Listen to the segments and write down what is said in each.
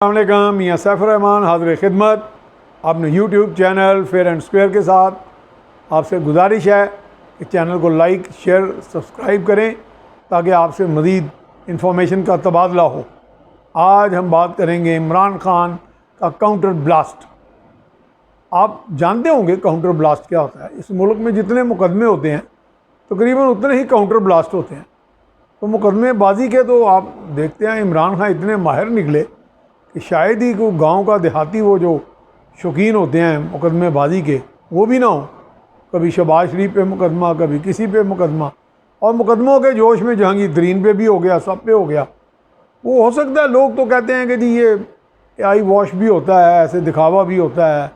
السلام علیکم، میاں سیف الرحمان حاضر خدمت اپنے YouTube channel fair and square کے ساتھ۔ آپ سے گزارش ہے کہ چینل کو لائک شیئر سبسکرائب کریں تاکہ آپ سے مزید انفارمیشن کا تبادلہ ہو۔ آج ہم بات کریں گے عمران خان کا کاؤنٹر بلاسٹ۔ آپ جانتے ہوں گے کاؤنٹر بلاسٹ کیا ہوتا ہے۔ اس ملک میں جتنے مقدمے ہوتے ہیں تقریباً اتنے ہی کاؤنٹر بلاسٹ ہوتے ہیں۔ تو مقدمے بازی کے تو آپ دیکھتے ہیں عمران خان اتنے ماہر نکلے کہ شاید ہی کوئی گاؤں کا دیہاتی وہ جو شوقین ہوتے ہیں مقدمے بازی کے وہ بھی نہ ہوں۔ کبھی شہباز شریف پہ مقدمہ، کبھی کسی پہ مقدمہ، اور مقدموں کے جوش میں جہانگیر ترین پہ بھی ہو گیا، سب پہ ہو گیا۔ وہ ہو سکتا ہے لوگ تو کہتے ہیں کہ جی یہ آئی واش بھی ہوتا ہے، ایسے دکھاوا بھی ہوتا ہے،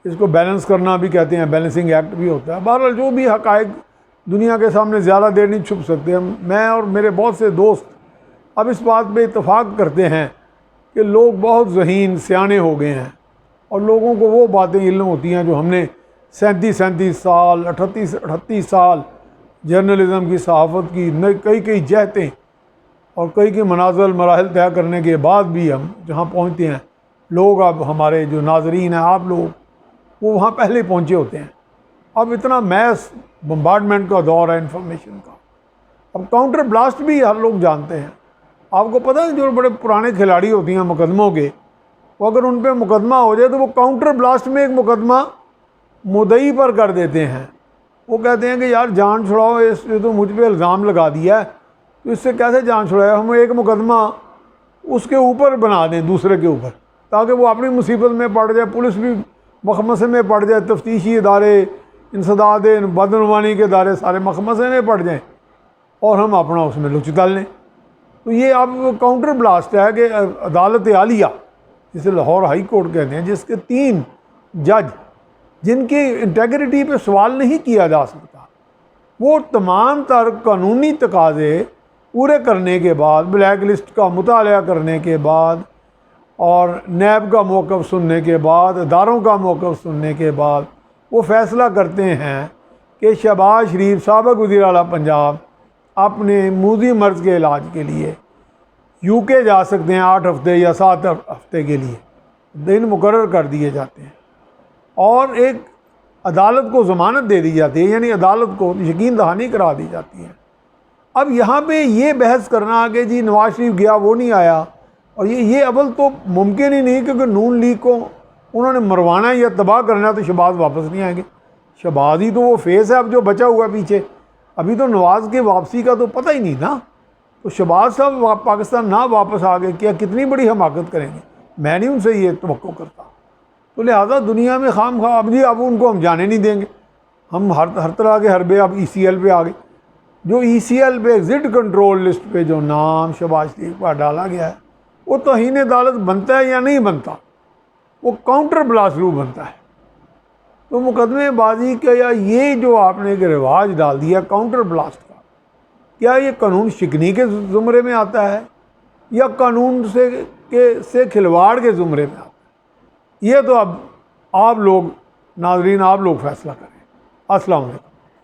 اس کو بیلنس کرنا بھی کہتے ہیں، بیلنسنگ ایکٹ بھی ہوتا ہے۔ بہرحال جو بھی حقائق دنیا کے سامنے زیادہ دیر نہیں چھپ سکتے۔ میں اور میرے بہت سے دوست اب اس بات پہ اتفاق کرتے ہیں کہ لوگ بہت ذہین سیانے ہو گئے ہیں، اور لوگوں کو وہ باتیں علم ہوتی ہیں جو ہم نے 37 سال 38 سال جرنلزم کی، صحافت کی کئی جہتیں اور کئی منازل مراحل طے کرنے کے بعد بھی ہم جہاں پہنچتے ہیں، لوگ اب ہمارے جو ناظرین ہیں آپ لوگ وہ وہاں پہلے پہنچے ہوتے ہیں۔ اب اتنا میس بمبارڈمنٹ کا دور ہے انفارمیشن کا۔ اب کاؤنٹر بلاسٹ بھی ہر لوگ جانتے ہیں۔ آپ کو پتہ ہے جو بڑے پرانے کھلاڑی ہوتی ہیں مقدموں کے، وہ اگر ان پہ مقدمہ ہو جائے تو وہ کاؤنٹر بلاسٹ میں ایک مقدمہ مدعی پر کر دیتے ہیں۔ وہ کہتے ہیں کہ یار جان چھڑاؤ، اس نے تو مجھ پہ الزام لگا دیا ہے، تو اس سے کیسے جان چھڑایا؟ ہم ایک مقدمہ اس کے اوپر بنا دیں، دوسرے کے اوپر، تاکہ وہ اپنی مصیبت میں پڑ جائے، پولیس بھی مخمصے میں پڑ جائے، تفتیشی ادارے، انسداد بدعنوانی کے ادارے سارے مخمصے میں پڑ جائیں اور ہم اپنا اس میں لچ ڈال لیں۔ تو یہ اب کاؤنٹر بلاسٹ ہے کہ عدالت عالیہ جسے لاہور ہائی کورٹ کہتے ہیں، جس کے 3 جج جن کی انٹیگریٹی پہ سوال نہیں کیا جا سکتا، وہ تمام تر قانونی تقاضے پورے کرنے کے بعد، بلیک لسٹ کا مطالعہ کرنے کے بعد اور نیب کا موقف سننے کے بعد، اداروں کا موقف سننے کے بعد، وہ فیصلہ کرتے ہیں کہ شہباز شریف سابق وزیر اعلیٰ پنجاب اپنے موذی مرض کے علاج کے لیے UK جا سکتے ہیں 8 ہفتے یا 7 ہفتے کے لیے، دن مقرر کر دیے جاتے ہیں اور ایک عدالت کو ضمانت دے دی جاتی ہے، یعنی عدالت کو یقین دہانی کرا دی جاتی ہے۔ اب یہاں پہ یہ بحث کرنا کہ جی نواز شریف گیا وہ نہیں آیا، اور یہ اول تو ممکن ہی نہیں، کیونکہ نون لیگ کو انہوں نے مروانا ہے یا تباہ کرنا ہے، تو شہباز واپس نہیں آئیں گے۔ شہباز ہی تو وہ فیس ہے اب جو بچا ہوا پیچھے۔ ابھی تو نواز کے واپسی کا تو پتہ ہی نہیں نا، تو شہباز صاحب پاکستان نہ واپس آ گئے، کیا کتنی بڑی حماقت کریں گے؟ میں نہیں ان سے یہ توقع کرتا۔ تو لہٰذا دنیا میں خام خواہ اب ان کو ہم جانے نہیں دیں گے۔ ہم ہر طرح کے حربے اب ECL پہ آ گئے۔ جو ECL پہ ایگزٹ کنٹرول لسٹ پہ جو نام شہباز شریف کا ڈالا گیا ہے، وہ توہین عدالت بنتا ہے یا نہیں بنتا؟ وہ کاؤنٹر بلاسٹ رو بنتا ہے۔ تو مقدمے بازی کا یا یہ جو آپ نے ایک رواج ڈال دیا کاؤنٹر بلاسٹ کا، کیا یہ قانون شکنی کے زمرے میں آتا ہے یا قانون سے کھلواڑ کے زمرے میں آتا ہے؟ یہ تو اب آپ لوگ ناظرین آپ لوگ فیصلہ کریں۔ السلام علیکم۔